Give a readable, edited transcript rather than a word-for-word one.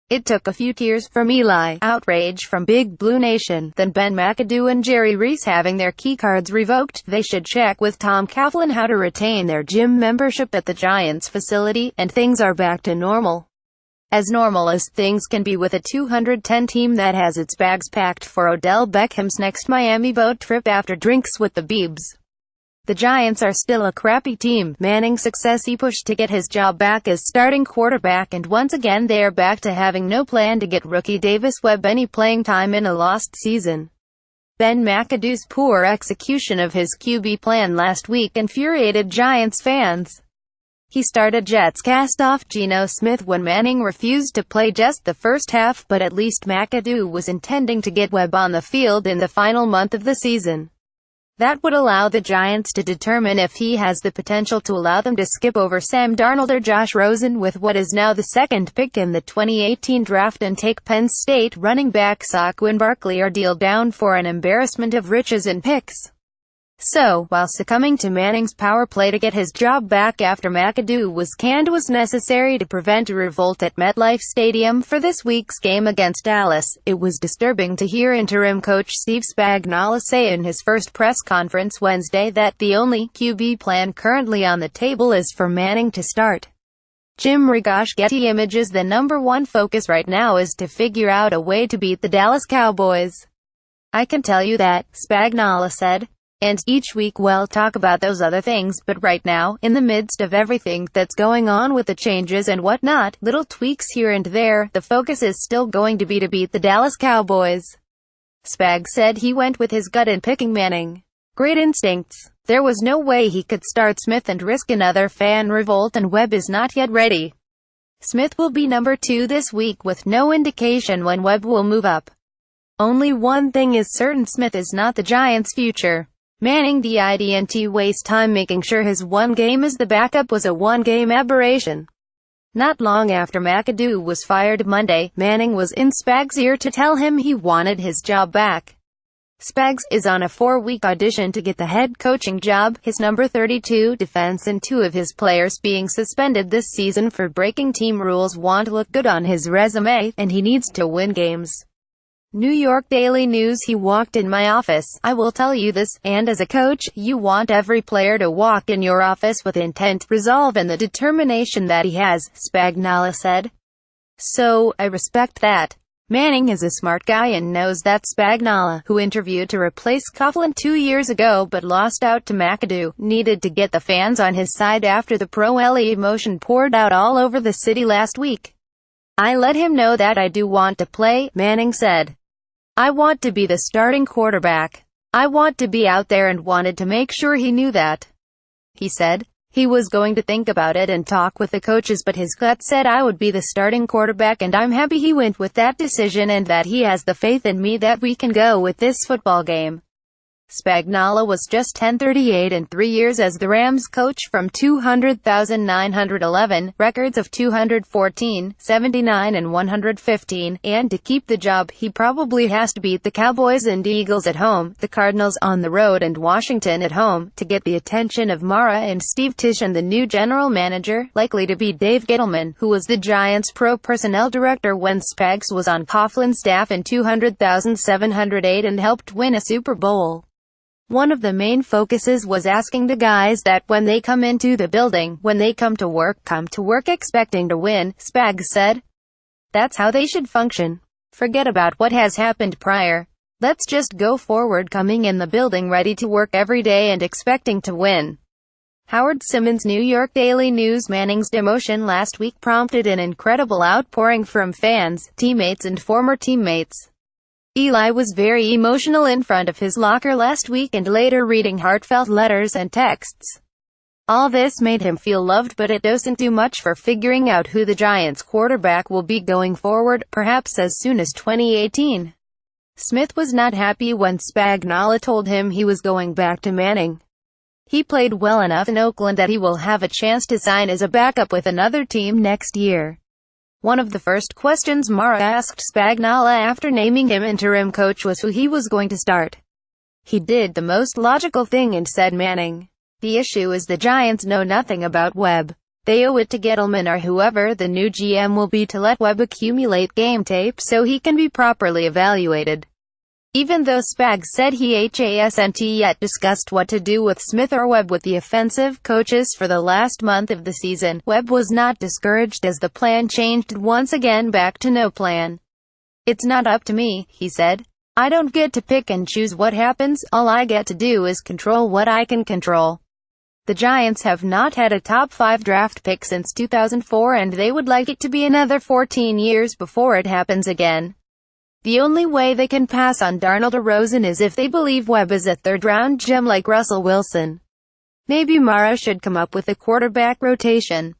It took a few tears from Eli, outrage from Big Blue Nation, then Ben McAdoo and Jerry Reese having their keycards revoked. They should check with Tom Coughlin how to retain their gym membership at the Giants facility, and things are back to normal. As normal as things can be with a 210 team that has its bags packed for Odell Beckham's next Miami boat trip after drinks with the Biebs. The Giants are still a crappy team. Manning's success he pushed to get his job back as starting quarterback, and once again they are back to having no plan to get rookie Davis Webb any playing time in a lost season. Ben McAdoo's poor execution of his QB plan last week infuriated Giants fans. He started Jets cast-off Geno Smith when Manning refused to play just the first half, but at least McAdoo was intending to get Webb on the field in the final month of the season. That would allow the Giants to determine if he has the potential to allow them to skip over Sam Darnold or Josh Rosen with what is now the second pick in the 2018 draft and take Penn State running back Saquon Barkley or deal down for an embarrassment of riches in picks. So, while succumbing to Manning's power play to get his job back after McAdoo was canned was necessary to prevent a revolt at MetLife Stadium for this week's game against Dallas, it was disturbing to hear interim coach Steve Spagnuolo say in his first press conference Wednesday that the only QB plan currently on the table is for Manning to start. Jim Rigosh, Getty Images. The number one focus right now is to figure out a way to beat the Dallas Cowboys. I can tell you that, Spagnuolo said. And each week we'll talk about those other things, but right now, in the midst of everything that's going on with the changes and whatnot, little tweaks here and there, the focus is still going to beat the Dallas Cowboys. Spag said he went with his gut in picking Manning. Great instincts. There was no way he could start Smith and risk another fan revolt, and Webb is not yet ready. Smith will be number 2 this week with no indication when Webb will move up. Only one thing is certain: Smith is not the Giants' future. Manning didn't waste time making sure his one game as the backup was a one-game aberration. Not long after McAdoo was fired Monday, Manning was in Spags' ear to tell him he wanted his job back. Spags is on a 4-week audition to get the head coaching job, his number 32 defense and 2 of his players being suspended this season for breaking team rules won't look good on his resume, and he needs to win games. New York Daily News. He walked in my office. I will tell you this, and as a coach, you want every player to walk in your office with intent, resolve and the determination that he has, Spagnuolo said. So, I respect that. Manning is a smart guy and knows that. Spagnuolo, who interviewed to replace Coughlin 2 years ago but lost out to McAdoo, needed to get the fans on his side after the pro-LA emotion poured out all over the city last week. I let him know that I do want to play, Manning said. I want to be the starting quarterback. I want to be out there and wanted to make sure he knew that. He said he was going to think about it and talk with the coaches, but his gut said I would be the starting quarterback, and I'm happy he went with that decision and that he has the faith in me that we can go with this football game. Spagnuolo was just 10-38 in 3 years as the Rams coach from 200,911, records of 214, 79 and 115, and to keep the job, he probably has to beat the Cowboys and Eagles at home, the Cardinals on the road and Washington at home, to get the attention of Mara and Steve Tisch and the new general manager, likely to be Dave Gettleman, who was the Giants' pro personnel director when Spags was on Coughlin's staff in 200,708 and helped win a Super Bowl. One of the main focuses was asking the guys that when they come into the building, when they come to work expecting to win, Spags said. That's how they should function. Forget about what has happened prior. Let's just go forward, coming in the building ready to work every day and expecting to win. Howard Simmons. New York Daily News. Manning's demotion last week prompted an incredible outpouring from fans, teammates and former teammates. Eli was very emotional in front of his locker last week and later reading heartfelt letters and texts. All this made him feel loved, but it doesn't do much for figuring out who the Giants quarterback will be going forward, perhaps as soon as 2018. Smith was not happy when Spagnuolo told him he was going back to Manning. He played well enough in Oakland that he will have a chance to sign as a backup with another team next year. One of the first questions Mara asked Spagnuolo after naming him interim coach was who he was going to start. He did the most logical thing and said Manning. The issue is the Giants know nothing about Webb. They owe it to Gettleman or whoever the new GM will be to let Webb accumulate game tape so he can be properly evaluated. Even though Spags said he hasn't yet discussed what to do with Smith or Webb with the offensive coaches for the last month of the season, Webb was not discouraged as the plan changed once again back to no plan. "It's not up to me," he said. "I don't get to pick and choose what happens, all I get to do is control what I can control." The Giants have not had a top 5 draft pick since 2004 and they would like it to be another 14 years before it happens again. The only way they can pass on Darnold or Rosen is if they believe Webb is a third-round gem like Russell Wilson. Maybe Mara should come up with a quarterback rotation.